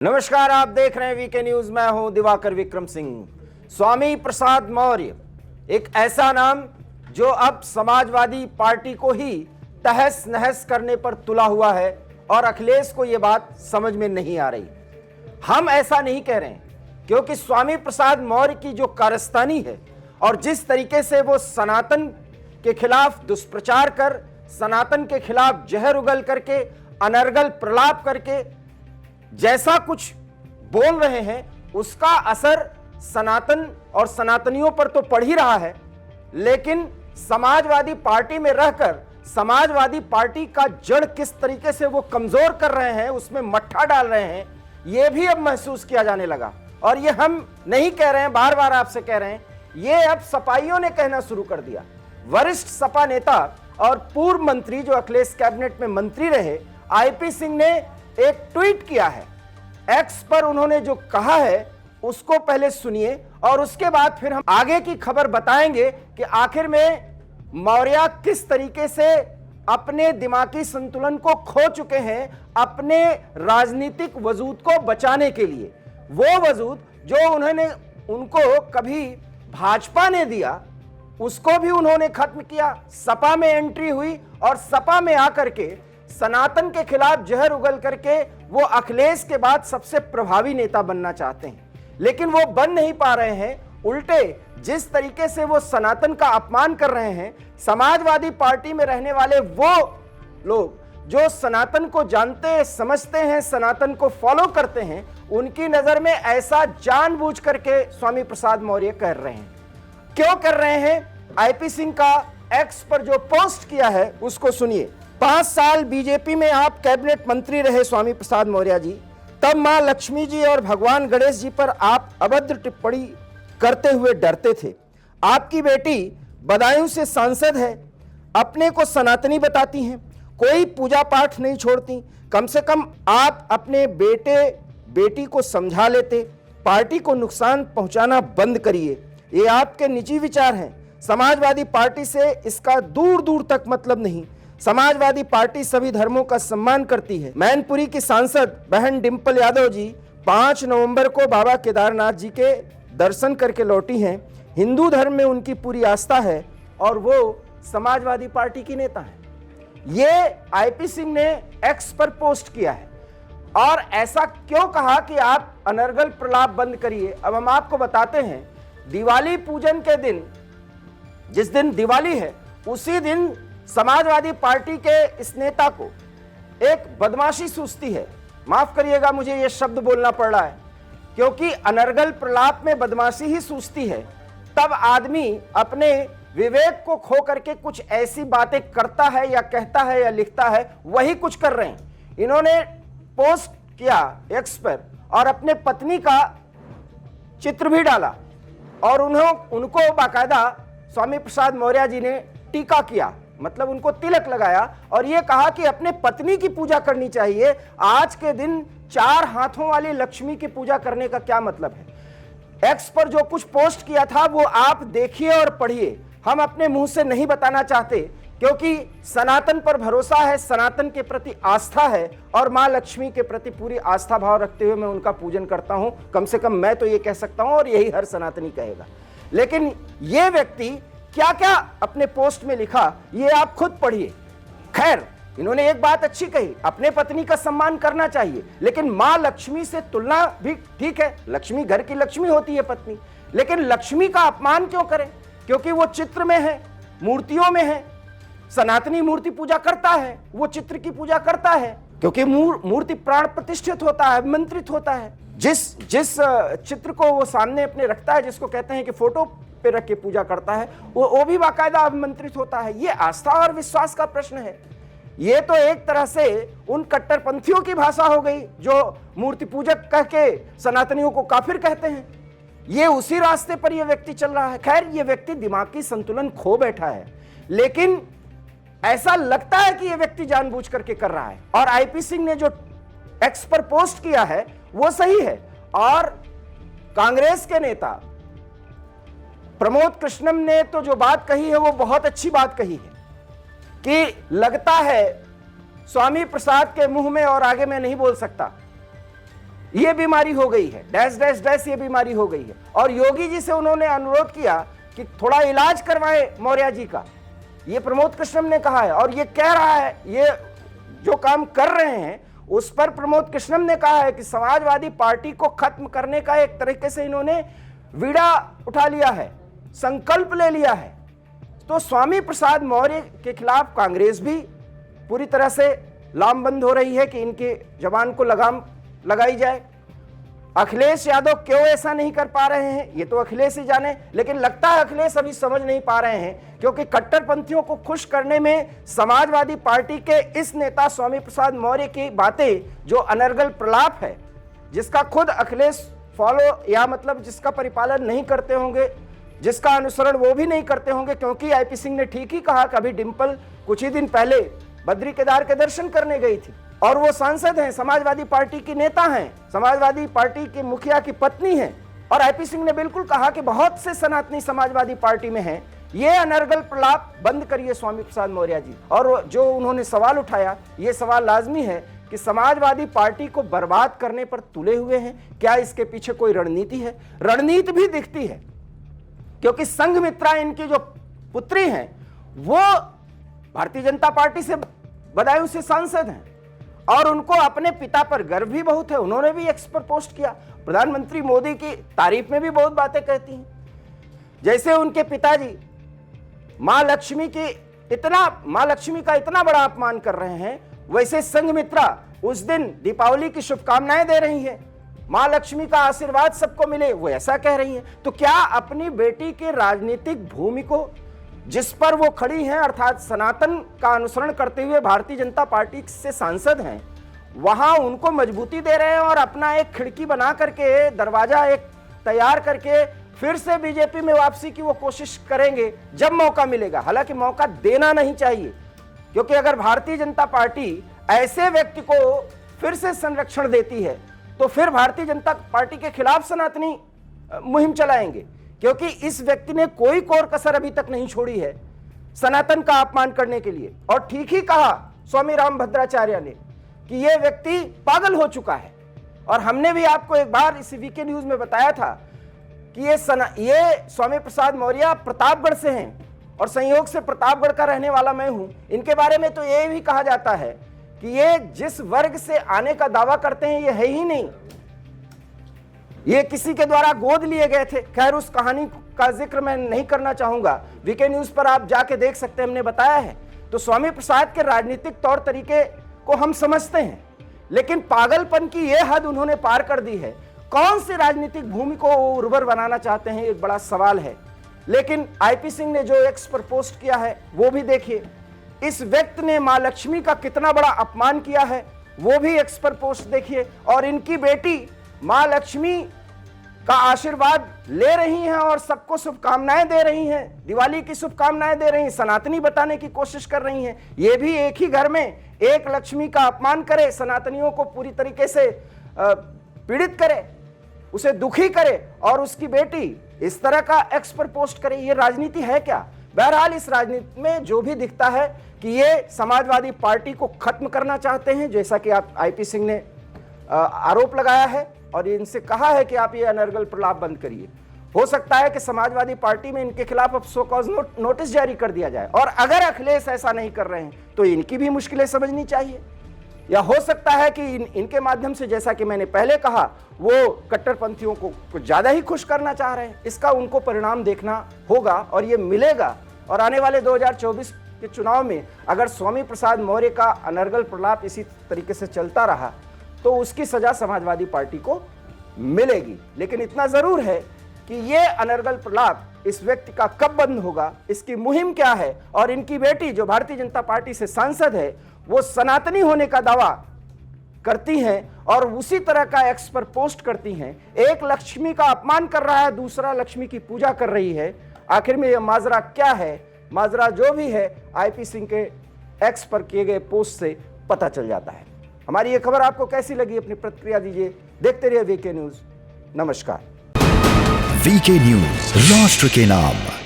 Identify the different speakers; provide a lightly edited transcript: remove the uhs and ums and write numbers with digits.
Speaker 1: नमस्कार, आप देख रहे हैं वीके न्यूज। मैं हूं दिवाकर विक्रम सिंह। स्वामी प्रसाद मौर्य एक ऐसा नाम जो अब समाजवादी पार्टी को ही तहस नहस करने पर तुला हुआ है और अखिलेश को यह बात समझ में नहीं आ रही। हम ऐसा नहीं कह रहे हैं क्योंकि स्वामी प्रसाद मौर्य की जो कारस्तानी है और जिस तरीके से वो सनातन के खिलाफ दुष्प्रचार कर, सनातन के खिलाफ जहर उगल करके, अनर्गल प्रलाप करके जैसा कुछ बोल रहे हैं, उसका असर सनातन और सनातनियों पर तो पड़ ही रहा है, लेकिन समाजवादी पार्टी में रहकर समाजवादी पार्टी का जड़ किस तरीके से वो कमजोर कर रहे हैं, उसमें मट्ठा डाल रहे हैं, यह भी अब महसूस किया जाने लगा। और ये हम नहीं कह रहे हैं, बार बार आपसे कह रहे हैं, ये अब सपाइयों ने कहना शुरू कर दिया। वरिष्ठ सपा नेता और पूर्व मंत्री जो अखिलेश कैबिनेट में मंत्री रहे, आईपी सिंह ने एक ट्वीट किया है। एक्स पर उन्होंने जो कहा है उसको पहले सुनिए और उसके बाद फिर हम आगे की खबर बताएंगे कि आखिर में मौर्य किस तरीके से अपने दिमागी संतुलन को खो चुके हैं अपने राजनीतिक वजूद को बचाने के लिए। वो वजूद जो उनको कभी भाजपा ने दिया, उसको भी उन्होंने खत्म किया। सपा में एंट्री हुई और सपा में आकर के सनातन के खिलाफ जहर उगल करके वो अखिलेश के बाद सबसे प्रभावी नेता बनना चाहते हैं, लेकिन वो बन नहीं पा रहे हैं। उल्टे जिस तरीके से वो सनातन का अपमान कर रहे हैं, समाजवादी पार्टी में रहने वाले वो लोग जो सनातन को जानते हैं, समझते हैं, सनातन को फॉलो करते हैं, उनकी नजर में ऐसा जानबूझ करके स्वामी प्रसाद मौर्य कर रहे हैं। क्यों कर रहे हैं? आईपी सिंह का एक्स पर जो पोस्ट किया है उसको सुनिए। 5 साल बीजेपी में आप कैबिनेट मंत्री रहे स्वामी प्रसाद मौर्य जी, तब मां लक्ष्मी जी और भगवान गणेश जी पर आप अभद्र टिप्पणी करते हुए डरते थे। आपकी बेटी बदायूं से सांसद है, अपने को सनातनी बताती हैं, कोई पूजा पाठ नहीं छोड़ती। कम से कम आप अपने बेटी को समझा लेते। पार्टी को नुकसान पहुंचाना बंद करिए। ये आपके निजी विचार हैं, समाजवादी पार्टी से इसका दूर दूर तक मतलब नहीं। समाजवादी पार्टी सभी धर्मों का सम्मान करती है। मैनपुरी की सांसद बहन डिंपल यादव जी 5 नवंबर को बाबा केदारनाथ जी के दर्शन करके लौटी हैं। हिंदू धर्म में उनकी पूरी आस्था है और वो समाजवादी पार्टी की नेता है। ये आईपी सिंह ने एक्स पर पोस्ट किया है और ऐसा क्यों कहा कि आप अनर्गल प्रलाप बंद करिए। अब हम आपको बताते हैं, दिवाली पूजन के दिन, जिस दिन दिवाली है, उसी दिन समाजवादी पार्टी के इस नेता को एक बदमाशी सूझती है। माफ करिएगा, मुझे यह शब्द बोलना पड़ रहा है, क्योंकि अनर्गल प्रलाप में बदमाशी ही सूझती है। तब आदमी अपने विवेक को खो करके कुछ ऐसी बातें करता है या कहता है या लिखता है, वही कुछ कर रहे हैं। इन्होंने पोस्ट किया एक्स पर और अपने पत्नी का चित्र भी डाला और उनको बाकायदा स्वामी प्रसाद मौर्य जी ने टीका किया, मतलब उनको तिलक लगाया और यह कहा कि अपने पत्नी की पूजा करनी चाहिए। आज के दिन 4 हाथों वाली लक्ष्मी की पूजा करने का क्या मतलब है? एक्स पर जो कुछ पोस्ट किया था वो आप देखिए और पढ़िए। हम अपने मुंह से नहीं बताना चाहते क्योंकि सनातन पर भरोसा है, सनातन के प्रति आस्था है और मां लक्ष्मी के प्रति पूरी आस्था भाव रखते हुए मैं उनका पूजन करता हूं। कम से कम मैं तो ये कह सकता हूं और यही हर सनातनी कहेगा। लेकिन यह व्यक्ति क्या क्या अपने पोस्ट में लिखा ये आप खुद पढ़िए। खैर, इन्होंने एक बात अच्छी कही, अपने पत्नी का सम्मान करना चाहिए, लेकिन मां लक्ष्मी से तुलना भी ठीक है। लक्ष्मी घर की लक्ष्मी होती है पत्नी, लेकिन लक्ष्मी का अपमान क्यों करें? क्योंकि वो चित्र में है, मूर्तियों में है। सनातनी मूर्ति पूजा करता है, वो चित्र की पूजा करता है, क्योंकि मूर्ति प्राण प्रतिष्ठित होता है, अभिमंत्रित होता है। जिस चित्र को वो सामने अपने रखता है, जिसको कहते हैं कि फोटो पे रख के पूजा करता है, वो भी बाकायदा अभिमंत्रित होता है। ये आस्था और विश्वास का प्रश्न है। ये तो एक तरह से उन कट्टरपंथियों की भाषा हो गई जो मूर्ति पूजक कह के सनातनियों को काफिर कहते हैं। ये उसी रास्ते पर ये व्यक्ति चल रहा है। खैर, ये व्यक्ति दिमागी संतुलन खो बैठा है, लेकिन ऐसा लगता है कि ये व्यक्ति जानबूझ करके कर रहा है। और आईपी सिंह ने जो एक्स पर पोस्ट किया है वो सही है। और कांग्रेस के नेता प्रमोद कृष्णम ने तो जो बात कही है वो बहुत अच्छी बात कही है कि लगता है स्वामी प्रसाद के मुंह में और आगे मैं नहीं बोल सकता, ये बीमारी हो गई है, डैश डैश डैश ये बीमारी हो गई है। और योगी जी से उन्होंने अनुरोध किया कि थोड़ा इलाज करवाएं मौर्य जी का, ये प्रमोद कृष्णम ने कहा है। और ये कह रहा है, ये जो काम कर रहे हैं उस पर प्रमोद कृष्णम ने कहा है कि समाजवादी पार्टी को खत्म करने का एक तरीके से इन्होंने बीड़ा उठा लिया है, संकल्प ले लिया है। तो स्वामी प्रसाद मौर्य के खिलाफ कांग्रेस भी पूरी तरह से लामबंद हो रही है कि इनके जवान को लगाम लगाई जाए। अखिलेश यादव क्यों ऐसा नहीं कर पा रहे हैं ये तो अखिलेश ही जाने, लेकिन लगता है अखिलेश अभी समझ नहीं पा रहे हैं, क्योंकि कट्टरपंथियों को खुश करने में समाजवादी पार्टी के इस नेता स्वामी प्रसाद मौर्य की बातें, जो अनर्गल प्रलाप है, जिसका खुद अखिलेश फॉलो या मतलब जिसका परिपालन नहीं करते होंगे, जिसका अनुसरण वो भी नहीं करते होंगे, क्योंकि आईपी सिंह ने ठीक ही कहा कि अभी डिंपल कुछ ही दिन पहले बद्री केदार के दर्शन करने गई थी और वो सांसद हैं, समाजवादी पार्टी की नेता हैं, समाजवादी पार्टी के मुखिया की पत्नी हैं। और आईपी सिंह ने बिल्कुल कहा कि बहुत से सनातनी समाजवादी पार्टी में हैं, ये अनर्गल प्रलाप बंद करिए स्वामी प्रसाद मौर्य जी। और जो उन्होंने सवाल उठाया, ये सवाल लाजमी है कि समाजवादी पार्टी को बर्बाद करने पर तुले हुए हैं, क्या इसके पीछे कोई रणनीति है? रणनीति भी दिखती है, क्योंकि संघमित्रा इनकी जो पुत्री हैं वो भारतीय जनता पार्टी से बदायूं से सांसद हैं और उनको अपने पिता पर गर्व भी बहुत है। उन्होंने भी एक्स पर पोस्ट किया, प्रधानमंत्री मोदी की तारीफ में भी बहुत बातें कहती हैं। जैसे उनके पिताजी मां लक्ष्मी का इतना बड़ा अपमान कर रहे हैं, वैसे संघमित्रा उस दिन दीपावली की शुभकामनाएं दे रही है, मां लक्ष्मी का आशीर्वाद सबको मिले, वो ऐसा कह रही है। तो क्या अपनी बेटी के राजनीतिक भूमि को, जिस पर वो खड़ी हैं, अर्थात सनातन का अनुसरण करते हुए भारतीय जनता पार्टी से सांसद हैं, वहां उनको मजबूती दे रहे हैं और अपना एक खिड़की बना करके, दरवाजा एक तैयार करके फिर से बीजेपी में वापसी की वो कोशिश करेंगे जब मौका मिलेगा। हालांकि मौका देना नहीं चाहिए, क्योंकि अगर भारतीय जनता पार्टी ऐसे व्यक्ति को फिर से संरक्षण देती है तो फिर भारतीय जनता पार्टी के खिलाफ सनातनी मुहिम चलाएंगे, क्योंकि इस व्यक्ति ने कोई कोर कसर अभी तक नहीं छोड़ी है सनातन का अपमान करने के लिए। और ठीक ही कहा स्वामी रामभद्राचार्य ने कि यह व्यक्ति पागल हो चुका है। और हमने भी आपको एक बार इस वीके न्यूज में बताया था कि ये स्वामी प्रसाद मौर्य प्रतापगढ़ से हैं और संयोग से प्रतापगढ़ का रहने वाला मैं हूं। इनके बारे में तो ये भी कहा जाता है कि ये जिस वर्ग से आने का दावा करते हैं ये है ही नहीं, ये किसी के द्वारा गोद लिए गए थे। खैर, उस कहानी का जिक्र मैं नहीं करना चाहूंगा, वीके न्यूज पर आप जाके देख सकते हैं, हमने बताया है। तो स्वामी प्रसाद के राजनीतिक तौर तरीके को हम समझते हैं, लेकिन पागलपन की यह हद उन्होंने पार कर दी है। कौन सी राजनीतिक भूमि को उर्वर बनाना चाहते हैं, एक बड़ा सवाल है। लेकिन आईपी सिंह ने जो एक्स पर पोस्ट किया है वो भी देखिए। इस व्यक्ति ने मां लक्ष्मी का कितना बड़ा अपमान किया है वो भी एक्स पर पोस्ट देखिए। और इनकी बेटी मां लक्ष्मी का आशीर्वाद ले रही हैं और सबको शुभकामनाएं दे रही हैं, दिवाली की शुभकामनाएं दे रही हैं, सनातनी बताने की कोशिश कर रही हैं। ये भी एक ही घर में एक लक्ष्मी का अपमान करे, सनातनियों को पूरी तरीके से पीड़ित करे, उसे दुखी करे और उसकी बेटी इस तरह का एक्स पर पोस्ट करे। ये राजनीति है क्या? बहरहाल इस राजनीति में जो भी दिखता है कि ये समाजवादी पार्टी को खत्म करना चाहते हैं, जैसा कि आप आईपी सिंह ने आरोप लगाया है और इनसे कहा है कि आप ये अनर्गल प्रलाप बंद करिए। हो सकता है कि समाजवादी पार्टी में इनके खिलाफ अब सो कॉज नोटिस जारी कर दिया जाए। और अगर अखिलेश ऐसा नहीं कर रहे हैं तो इनकी भी मुश्किलें समझनी चाहिए। या हो सकता है कि इनके माध्यम से, जैसा कि मैंने पहले कहा, वो कट्टरपंथियों को कुछ ज्यादा ही खुश करना चाह रहे हैं। इसका उनको परिणाम देखना होगा और ये मिलेगा। और आने वाले 2024 के चुनाव में अगर स्वामी प्रसाद मौर्य का अनर्गल प्रलाप इसी तरीके से चलता रहा तो उसकी सजा समाजवादी पार्टी को मिलेगी। लेकिन इतना जरूर है कि ये अनर्गल प्रलाप इस व्यक्ति का कब बंद होगा, इसकी मुहिम क्या है, और इनकी बेटी जो भारतीय जनता पार्टी से सांसद है वो सनातनी होने का दावा करती हैं और उसी तरह का एक्स पर पोस्ट करती हैं। एक लक्ष्मी का अपमान कर रहा है, दूसरा लक्ष्मी की पूजा कर रही है। आखिर में यह माजरा क्या है? माजरा जो भी है आईपी सिंह के एक्स पर किए गए पोस्ट से पता चल जाता है। हमारी ये खबर आपको कैसी लगी, अपनी प्रतिक्रिया दीजिए। देखते रहिए वीके न्यूज। नमस्कार।
Speaker 2: वीके न्यूज, राष्ट्र के नाम।